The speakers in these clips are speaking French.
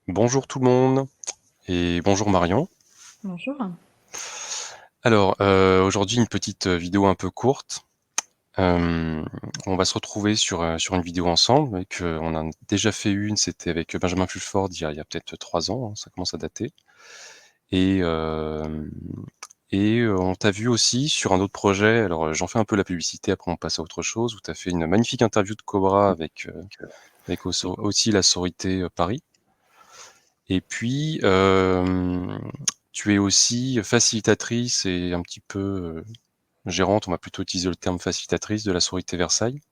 Bonjour tout le monde et bonjour Marion. Bonjour. Alors, aujourd'hui une petite, vidéo un peu courte. Hem, on va se retrouver sur une vidéo ensemble on en a déjà fait une, c'était avec Benjamin Fulford il y a peut-être 3 ans, hein, ça commence à dater et hem on t'a vu aussi sur un autre projet, alors, j'en fais un peu la publicité, après on passe à autre chose, où tu as fait une magnifique interview de Cobra avec aussi la sororité, Paris. Et puis, tu es aussi facilitatrice et un petit peu, gérante, on va plutôt utiliser le terme facilitatrice de la sororité Versailles,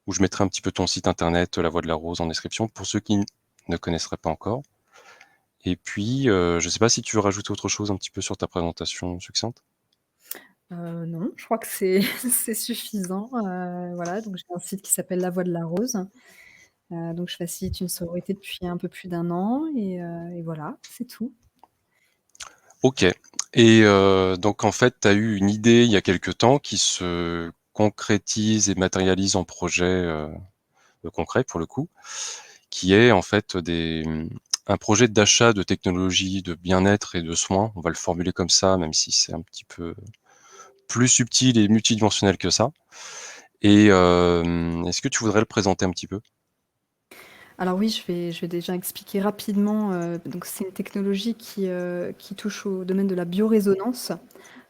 où je mettrai un petit peu ton site internet, La Voix de la Rose en description pour ceux qui ne connaisseraient pas encore. Et puis, je sais pas si tu veux rajouter autre chose un petit peu sur ta présentation succincte? Non, je crois que c'est c'est suffisant, voilà, donc j'ai un site qui s'appelle La Voix de la Rose, donc je facilite une sororité depuis un peu plus d'1 an et voilà, c'est tout. OK. Et donc en fait, tu as eu une idée il y a quelque temps qui se concrétise et matérialise en projet, concret pour le coup, qui est en fait un projet d'achat de technologies de bien-être et de soins. On va le formuler comme ça, même si c'est un petit peu plus subtil et multidimensionnel que ça. Et est-ce que tu voudrais le présenter un petit peu? Alors oui, je vais déjà expliquer rapidement, donc c'est une technologie qui touche au domaine de la biorésonance.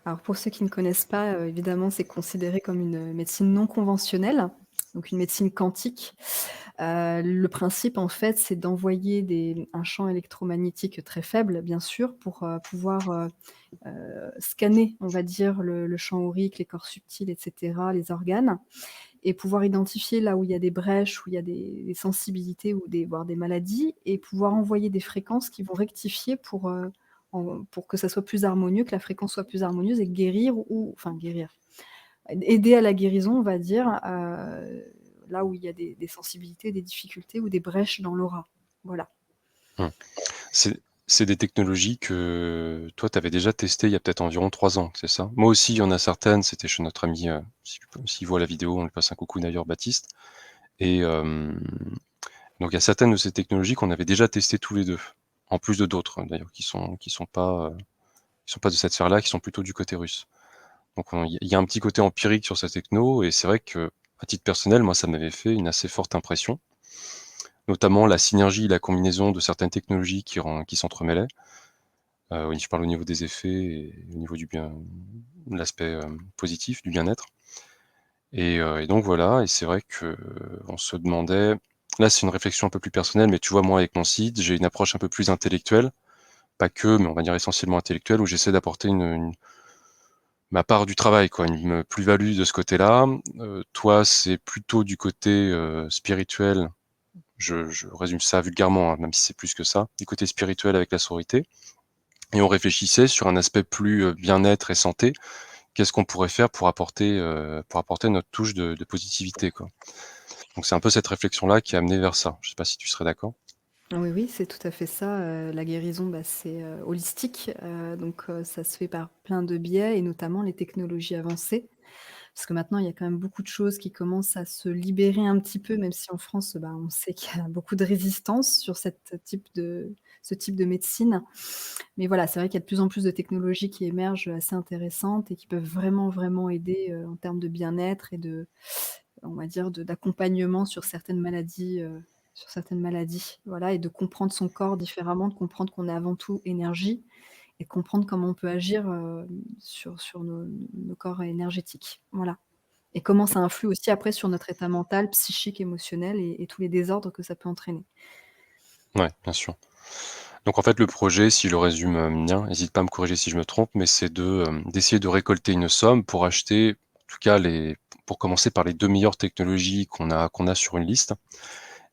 Alors pour ceux qui ne connaissent pas, évidemment, c'est considéré comme une médecine non conventionnelle, donc une médecine quantique. Le principe, en fait, c'est d'envoyer un champ électromagnétique très faible, bien sûr, pour, pouvoir, scanner, on va dire, le champ aurique, les corps subtils et cetera, les organes et pouvoir identifier là où il y a des brèches, où il y a des sensibilités ou voire des maladies et pouvoir envoyer des fréquences qui vont rectifier pour que ça soit plus harmonieux, que la fréquence soit plus harmonieuse et guérir ou enfin guérir, aider à la guérison, on va dire, là où il y a des sensibilités, des difficultés ou des brèches dans l'aura. Voilà. Mmh. C'est des technologies que toi, tu avais déjà testées il y a peut-être environ 3 ans, c'est ça? Moi aussi, il y en a certaines, c'était chez notre ami, s'il voit la vidéo, on lui passe un coucou d'ailleurs, Baptiste. Et donc il y a certaines de ces technologies qu'on avait déjà testées tous les 2, en plus de d'autres, d'ailleurs qui sont pas de cette sphère-là, qui sont plutôt du côté russe. Donc il y a un petit côté empirique sur cette techno et c'est vrai qu'à titre personnel, moi, ça m'avait fait une assez forte impression, notamment la synergie, la combinaison de certaines technologies qui s'entremêlaient. Oui, je parle au niveau des effets et au niveau du bien de l'aspect, positif, du bien-être et donc voilà et c'est vrai qu'on se demandait là, c'est une réflexion un peu plus personnelle, mais tu vois, moi, avec mon site, j'ai une approche un peu plus intellectuelle, pas que, mais on va dire essentiellement intellectuelle, où j'essaie d'apporter ma part du travail, quoi, une plus-value de ce côté-là. Toi, c'est plutôt du côté, spirituel. Je résume ça vulgairement, hein, même si c'est plus que ça, du côté spirituel avec la sororité et on réfléchissait sur un aspect plus, bien-être et santé. Qu'est-ce qu'on pourrait faire pour apporter notre touche de positivité, quoi? Donc c'est un peu cette réflexion-là qui a amené vers ça. Je sais pas si tu serais d'accord? Oui, oui, c'est tout à fait ça, la guérison, bah, c'est, holistique, donc ça se fait par plein de biais et notamment les technologies avancées. Parce que maintenant, il y a quand même beaucoup de choses qui commencent à se libérer un petit peu, même si en France, bah, on sait qu'il y a beaucoup de résistance sur ce type de médecine. Mais voilà, c'est vrai qu'il y a de plus en plus de technologies qui émergent, assez intéressantes et qui peuvent vraiment, vraiment aider, en termes de bien-être et on va dire d'accompagnement sur certaines maladies, voilà et de comprendre son corps différemment, de comprendre qu'on est avant tout énergie et de comprendre comment on peut agir, sur nos corps énergétiques. Voilà et comment ça influe aussi après sur notre état mental, psychique, émotionnel et tous les désordres que ça peut entraîner. Ouais, bien sûr. Donc en fait, le projet, si je le résume, bien, hésite pas à me corriger si je me trompe, mais c'est d'essayer de récolter une somme pour acheter, en tout cas pour commencer par les 2 meilleures technologies qu'on a sur une liste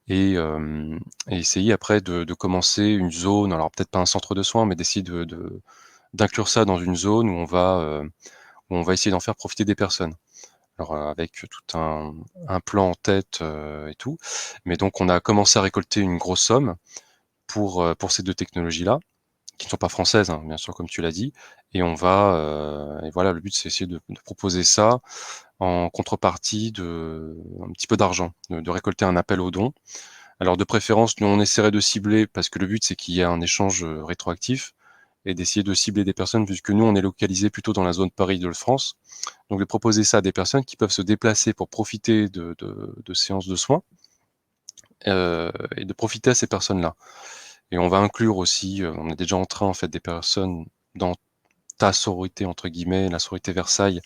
et essayer après de commencer une zone, alors peut-être pas un centre de soins, mais d'essayer d'inclure ça dans une zone où on va essayer d'en faire profiter des personnes. Alors, avec tout un plan en tête, et tout. Mais donc on a commencé à récolter une grosse somme pour ces 2 technologies-là, qui ne sont pas françaises, hein, bien sûr, comme tu l'as dit et on va, et voilà, le but, c'est essayer de proposer ça en contrepartie de un petit peu d'argent, de récolter un appel aux dons, Alors de préférence, nous on essaierait de cibler, parce que le but c'est qu'il y ait un échange rétroactif, et d'essayer de cibler des personnes, puisque nous on est localisé plutôt dans la zone Paris-Île-de-France, donc de proposer ça à des personnes qui peuvent se déplacer pour profiter de séances de soins, et de profiter à ces personnes-là. Et on va inclure aussi, on est déjà en train en fait des personnes dans ta sororité entre guillemets, la sororité Versailles,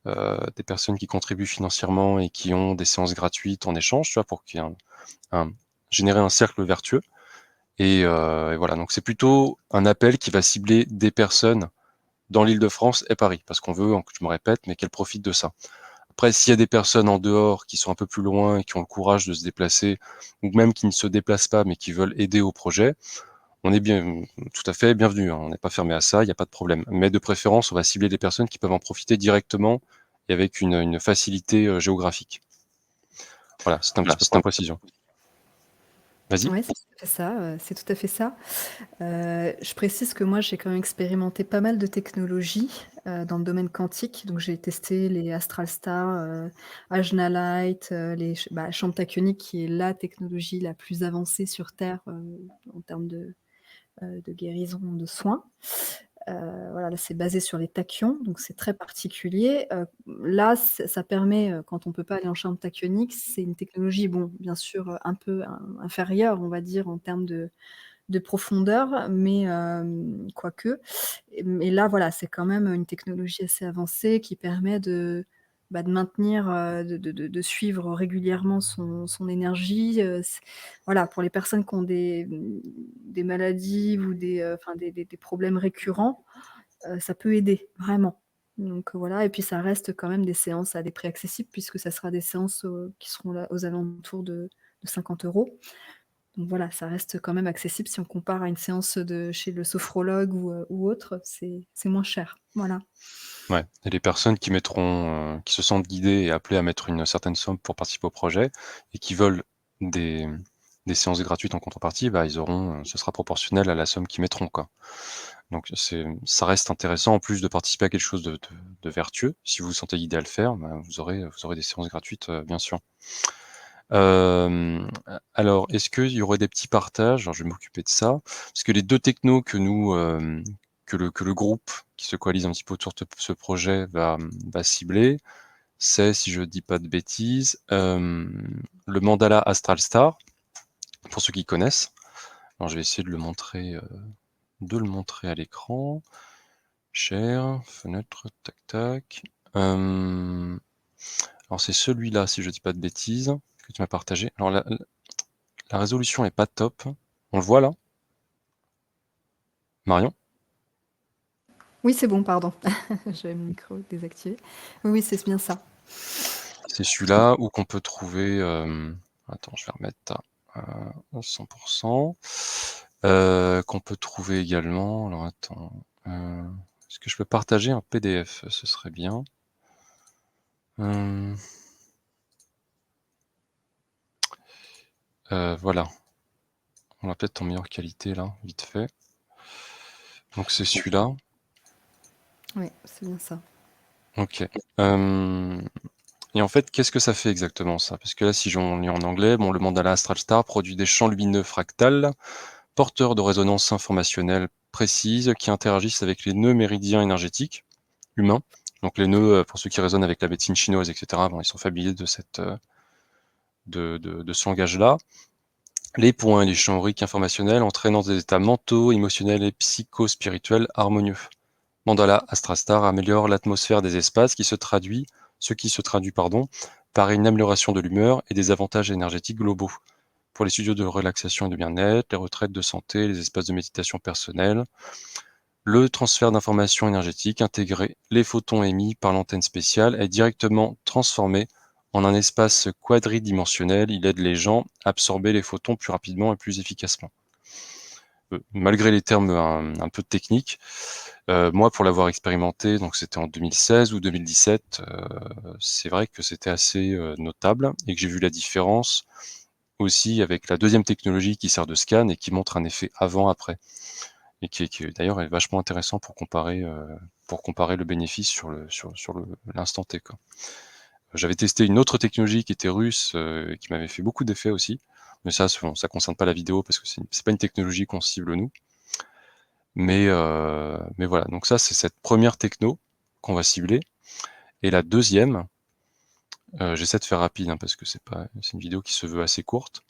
des personnes qui contribuent financièrement et qui ont des séances gratuites en échange, tu vois, pour qu'il y ait générer un cercle vertueux. Et voilà, donc c'est plutôt un appel qui va cibler des personnes dans l'Île-de-France et Paris, parce qu'on veut, je me répète, mais qu'elles profitent de ça. Après, s'il y a des personnes en dehors qui sont un peu plus loin et qui ont le courage de se déplacer, ou même qui ne se déplacent pas mais qui veulent aider au projet, on est bien, tout à fait bienvenu, hein. On n'est pas fermé à ça, il n'y a pas de problème. Mais de préférence, on va cibler des personnes qui peuvent en profiter directement et avec une facilité géographique. Voilà, c'est un petit peu pour la précision. Vas-y. Ouais, c'est tout à fait ça, c'est tout à fait ça. Je précise que moi, j'ai quand même expérimenté pas mal de technologies, dans le domaine quantique. Donc j'ai testé les Astralstar, Ajna Light, Champ tachyonique qui est la technologie la plus avancée sur Terre, en termes de guérison, de soins. Voilà, là, c'est basé sur les tachyons, donc c'est très particulier. Là, ça permet, quand on peut pas aller en champ tachyonique, c'est une technologie, bon, bien sûr, un peu inférieure, on va dire, en termes de profondeur, mais quoique. Mais là, voilà, c'est quand même une technologie assez avancée qui permet de maintenir, de suivre régulièrement son énergie. Voilà, pour les personnes qui ont des maladies ou enfin des problèmes récurrents, ça peut aider, vraiment. Donc voilà, et puis ça reste quand même des séances à des prix accessibles puisque ça sera des séances, qui seront là aux alentours de 50 €. Donc voilà, ça reste quand même accessible si on compare à une séance de chez le sophrologue ou autre, c'est moins cher. Voilà. Ouais, et les personnes qui mettront, qui se sentent guidées et appelées à mettre une certaine somme pour participer au projet et qui veulent des des séances gratuites en contrepartie, bah, ils auront, ce sera proportionnel à la somme qu'ils mettront, quoi. Donc ça reste intéressant en plus de participer à quelque chose de vertueux. Si vous vous sentez guidé à le faire, bah, vous aurez des séances gratuites, bien sûr. Alors est-ce qu'il y aurait des petits partages? Alors je vais m'occuper de ça, parce que les 2 technos que nous, que le groupe qui se coalise un petit peu autour de ce projet va cibler, c'est, si je dis pas de bêtises, le mandala Astral Star, pour ceux qui connaissent. Alors je vais essayer de le montrer à l'écran. Share, fenêtre, tac tac. Alors c'est celui-là, si je dis pas de bêtises, que tu m'as partagé. Alors la résolution est pas top. On le voit là? Marion? Oui, c'est bon, pardon. J'avais mon micro désactivé. Oui, oui, c'est bien ça. C'est celui-là où qu'on peut trouver, attends, je vais remettre à 100 qu'on peut trouver également, alors attends, est-ce que je peux partager un PDF? Ce serait bien. Hem, voilà, on va peut-être en meilleure qualité là, vite fait. Donc c'est celui-là. Oui, c'est bien ça. OK. Et en fait, qu'est-ce que ça fait exactement ça? Parce que là, si j'en lis en anglais, bon, le mandala Astral Star produit des champs lumineux fractals, porteurs de résonances informationnelles précises qui interagissent avec les nœuds méridiens énergétiques humains. Donc les nœuds, pour ceux qui résonnent avec la médecine chinoise, et cetera, bon, ils sont familiers de ce langage-là. Les points et les champs auriques informationnels entraînant des états mentaux, émotionnels et psychospirituels harmonieux. Mandala Astrastar améliore l'atmosphère des espaces ce qui se traduit, pardon, par une amélioration de l'humeur et des avantages énergétiques globaux. Pour les studios de relaxation et de bien-être, les retraites de santé, les espaces de méditation personnelle, le transfert d'informations énergétiques intégré, les photons émis par l'antenne spéciale est directement transformé en un espace quadridimensionnel. Il aide les gens à absorber les photons plus rapidement et plus efficacement. Malgré les termes un peu techniques, moi, pour l'avoir expérimenté, donc c'était en 2016 ou 2017, c'est vrai que c'était assez, notable et que j'ai vu la différence aussi avec la deuxième technologie qui sert de scan et qui montre un effet avant-après et qui d'ailleurs est vachement intéressant pour comparer le bénéfice sur l'instant T, quoi. J'avais testé une autre technologie qui était russe, qui m'avait fait beaucoup d'effets aussi, Mais ça, bon, ça concerne pas la vidéo parce que c'est pas une technologie qu'on cible nous. Mais voilà, donc ça, c'est cette première techno qu'on va cibler. Et la deuxième, j'essaie de faire rapide hein, parce que c'est une vidéo qui se veut assez courte,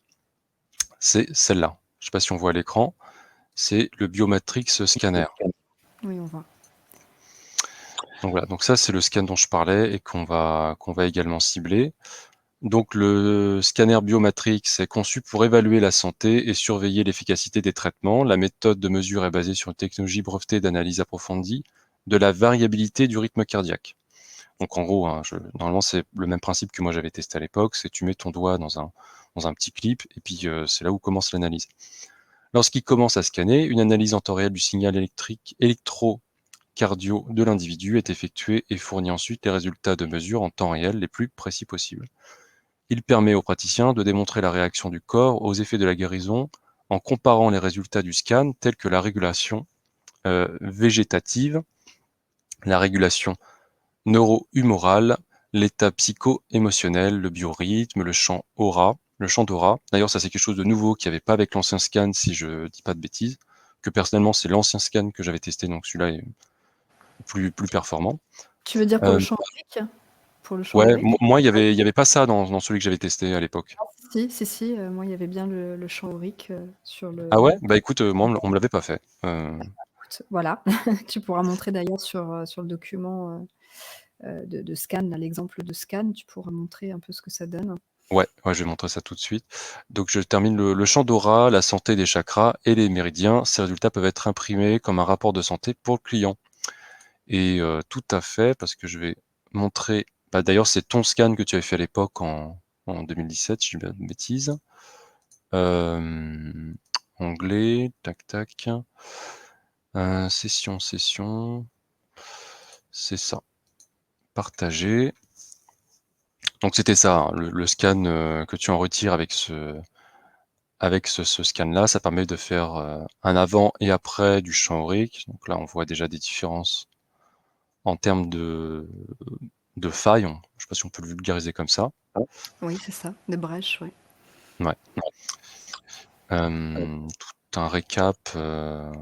c'est celle-là. Je sais pas si on voit à l'écran, c'est le Biomatrix Scanner. Oui, on voit. Donc voilà, donc ça c'est le scan dont je parlais et qu'on va également cibler. Donc le scanner Biomatrix est conçu pour évaluer la santé et surveiller l'efficacité des traitements. La méthode de mesure est basée sur une technologie brevetée d'analyse approfondie de la variabilité du rythme cardiaque. Donc en gros, hein, normalement c'est le même principe que moi j'avais testé à l'époque, c'est tu mets ton doigt dans un petit clip et puis c'est là où commence l'analyse. Lorsqu'il commence à scanner, une analyse en temps réel du signal électrocardio de l'individu est effectuée et fournit ensuite les résultats de mesure en temps réel les plus précis possibles. Il permet aux praticiens de démontrer la réaction du corps aux effets de la guérison en comparant les résultats du scan tels que la régulation végétative, la régulation neuro-humorale, l'état psycho-émotionnel, le biorhythme, le champ d'aura. D'ailleurs, ça c'est quelque chose de nouveau qu'il n'y avait pas avec l'ancien scan, si je dis pas de bêtises, que personnellement c'est l'ancien scan que j'avais testé, donc celui-là est plus performant. Tu veux dire pour le champ aurique? Pour le champ Ouais, aurique? moi il y avait pas ça dans celui que j'avais testé à l'époque. Si, moi, il y avait bien le champ aurique, sur Ah le ouais? Bah écoute, moi on me l'avait pas fait. écoute, voilà, tu pourras montrer d'ailleurs sur le document, de scan, là, l'exemple de scan, tu pourras montrer un peu ce que ça donne. Ouais, je vais montrer ça tout de suite. Donc je termine le champ d'aura, la santé des chakras et les méridiens. Ces résultats peuvent être imprimés comme un rapport de santé pour le client. Et tout à fait, parce que je vais montrer. Bah, d'ailleurs, c'est ton scan que tu avais fait à l'époque en 2017, si je dis pas de bêtises. Onglet, tac tac. Session, c'est ça. Partager. Donc c'était ça, hein, le scan que tu en retires avec ce scan-là, ça permet de faire un avant et après du champ aurique. Donc là, on voit déjà des différences en termes de failles. Je ne sais pas si on peut le vulgariser comme ça. Oui, c'est ça, de brèche, ouais. Ouais. Tout un récap de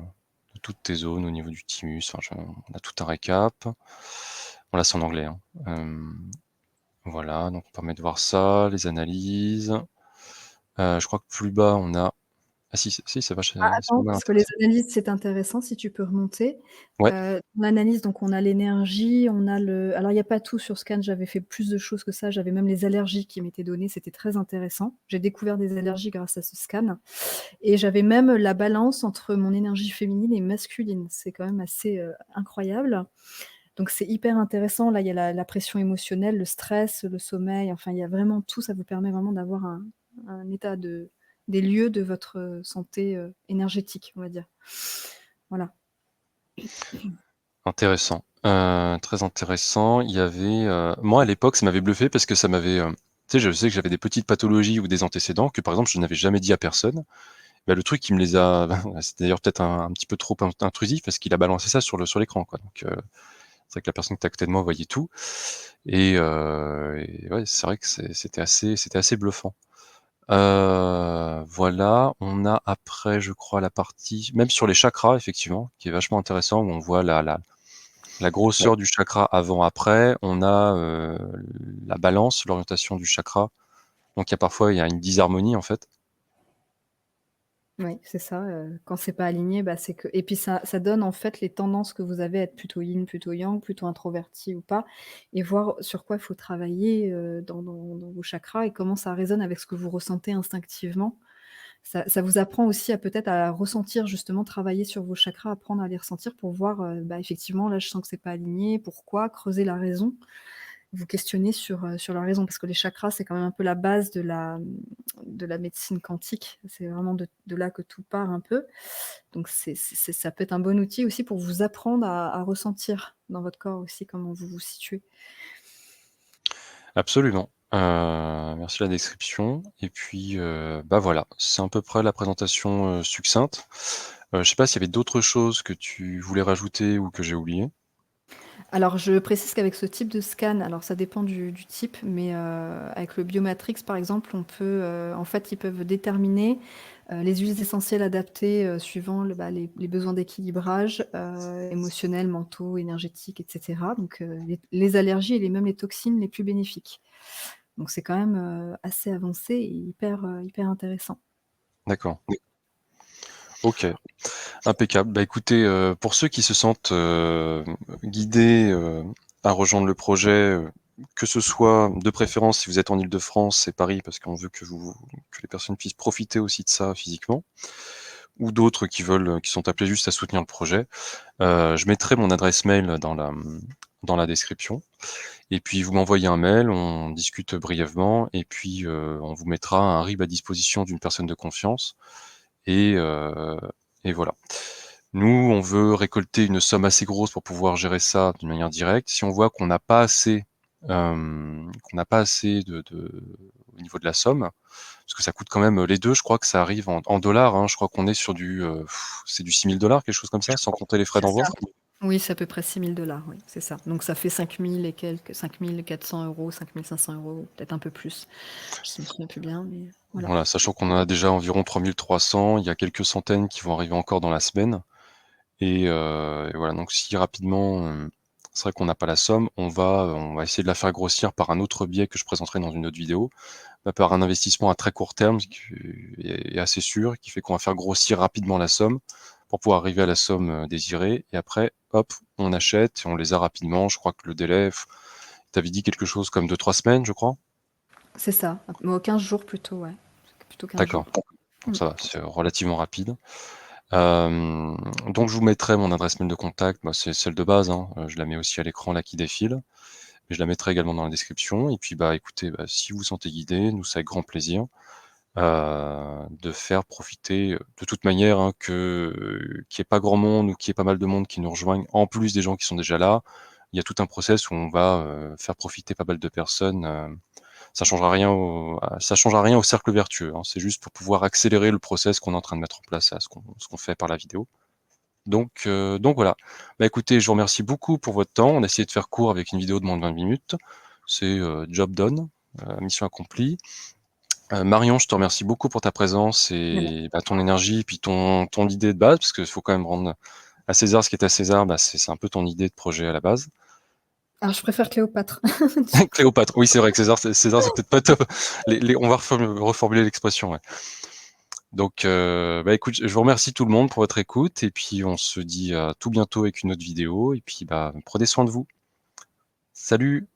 toutes tes zones au niveau du thymus. Enfin, on a tout un récap. Bon, là, c'est en anglais. Hein. Voilà, donc on permet de voir ça, les analyses. Je crois que plus bas, on a. Ah si, ça va, c'est Ah pas attends, mal parce que les intéressant. analyses, c'est intéressant, si tu peux remonter. Ouais, L'analyse, donc on a l'énergie, on a le alors il y a pas tout sur Scan, j'avais fait plus de choses que ça, j'avais même les allergies qui m'étaient données, c'était très intéressant. J'ai découvert des allergies grâce à ce scan et j'avais même la balance entre mon énergie féminine et masculine. C'est quand même assez, incroyable. Donc c'est hyper intéressant. Là, il y a la pression émotionnelle, le stress, le sommeil, enfin il y a vraiment tout. Ça vous permet vraiment d'avoir un état des lieux de votre, santé, énergétique, on va dire. Voilà. intéressant. Très intéressant. Il y avait, moi à l'époque, ça m'avait bluffé parce que ça m'avait, tu sais, je sais que j'avais des petites pathologies ou des antécédents que par exemple je n'avais jamais dit à personne. Bah, le truc, il me les a, c'était d'ailleurs peut-être un petit peu trop intrusif parce qu'il a balancé ça sur l'écran, quoi. Donc c'est vrai que la personne qui était à côté de moi voyait tout. Et ouais, c'est vrai que c'était assez bluffant. Voilà, on a après, je crois, la partie, même sur les chakras, effectivement, qui est vachement intéressant, où on voit la grosseur du chakra avant-après. On a la balance, l'orientation du chakra. Donc il y a une disharmonie en fait. Oui, c'est ça, quand c'est pas aligné, bah, c'est que et puis ça donne en fait les tendances que vous avez à être plutôt yin, plutôt yang, plutôt introverti ou pas et voir sur quoi il faut travailler, dans vos chakras et comment ça résonne avec ce que vous ressentez instinctivement. Ça vous apprend aussi à peut-être à ressentir justement, travailler sur vos chakras, apprendre à les ressentir pour voir, bah, effectivement là je sens que c'est pas aligné, pourquoi? Creuser la raison. Vous questionner sur la raison parce que les chakras, c'est quand même un peu la base de la médecine quantique. C'est vraiment de là que tout part un peu. Donc ça peut être un bon outil aussi pour vous apprendre à ressentir dans votre corps aussi comment vous vous situez. Absolument. Merci de la description. Et puis, bah voilà, c'est à peu près la présentation succincte. Je sais pas s'il y avait d'autres choses que tu voulais rajouter ou que j'ai oublié. Alors, je précise qu'avec ce type de scan, alors ça dépend du type, mais avec le Biomatrix, par exemple, on peut, en fait, ils peuvent déterminer, les huiles essentielles adaptées, suivant les besoins d'équilibrage, émotionnels, mentaux, énergétiques et cetera. Donc les allergies et même les toxines les plus bénéfiques. Donc c'est quand même, assez avancé et hyper intéressant. D'accord. OK, impeccable. Bah, écoutez, pour ceux qui se sentent, guidés, à rejoindre le projet, que ce soit de préférence si vous êtes en Île-de-France et Paris, parce qu'on veut que les personnes puissent profiter aussi de ça physiquement, ou d'autres qui veulent, qui sont appelés juste à soutenir le projet, je mettrai mon adresse mail dans la description et puis vous m'envoyez un mail, on discute brièvement et puis, on vous mettra un RIB à disposition d'une personne de confiance et heu et voilà. Nous, on veut récolter une somme assez grosse pour pouvoir gérer ça d'une manière directe. Si on voit qu'on n'a pas assez de au niveau de la somme, parce que ça coûte quand même, les 2, je crois que ça arrive en dollars, hein, je crois qu'on est sur c'est du 6 000 $, quelque chose comme ça, sans compter les frais C'est d'envoi? ça. Oui, c'est à peu près 6 000 $, oui, c'est ça. Donc ça fait 5 000 et quelques, 5 400 €, 5 500 €, peut-être un peu plus. Je me souviens plus bien, mais voilà. Voilà, sachant qu'on en a déjà environ 3 300, il y a quelques centaines qui vont arriver encore dans la semaine et voilà, donc si rapidement, c'est vrai qu'on n'a pas la somme, on va essayer de la faire grossir par un autre biais que je présenterai dans une autre vidéo, bah, par un investissement à très court terme, ce qui est assez sûr, qui fait qu'on va faire grossir rapidement la somme pour pouvoir arriver à la somme, désirée et après, hop, on achète et on les a rapidement. Je crois que le délai, tu avais dit quelque chose comme 2 3 semaines, je crois? C'est ça, moi 15 jours plutôt, ouais, plutôt 15 jours. D'accord, donc Mmh. ça va, c'est relativement rapide. Hem, donc je vous mettrai mon adresse mail de contact, bah, c'est celle de base, hein, je la mets aussi à l'écran là qui défile, mais je la mettrai également dans la description et puis, bah, écoutez, bah, si vous vous sentez guidé, nous c'est avec grand plaisir, de faire profiter, de toute manière, hein, qu'il y ait pas grand monde ou qu'il y ait pas mal de monde qui nous rejoignent, en plus des gens qui sont déjà là. Il y a tout un process où on va, faire profiter pas mal de personnes, ça changera rien au cercle vertueux, hein. C'est juste pour pouvoir accélérer le process qu'on est en train de mettre en place, là, ce qu'on fait par la vidéo. Donc voilà. Bah, écoutez, je vous remercie beaucoup pour votre temps. On a essayé de faire court avec une vidéo de moins de 20 minutes. C'est, job done, mission accomplie. Marion, je te remercie beaucoup pour ta présence Mais et bah, ton énergie et puis ton idée de base, parce qu'il faut quand même rendre à César ce qui est à César, bah, c'est un peu ton idée de projet à la base. alors je préfère Cléopâtre. Cléopâtre, oui, c'est vrai que César, c'est peut-être pas top. On va reformuler l'expression, ouais. Donc, bah, écoute, je vous remercie tout le monde pour votre écoute et puis on se dit à tout bientôt avec une autre vidéo et puis, bah, prenez soin de vous. Salut!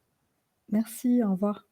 Merci, au revoir.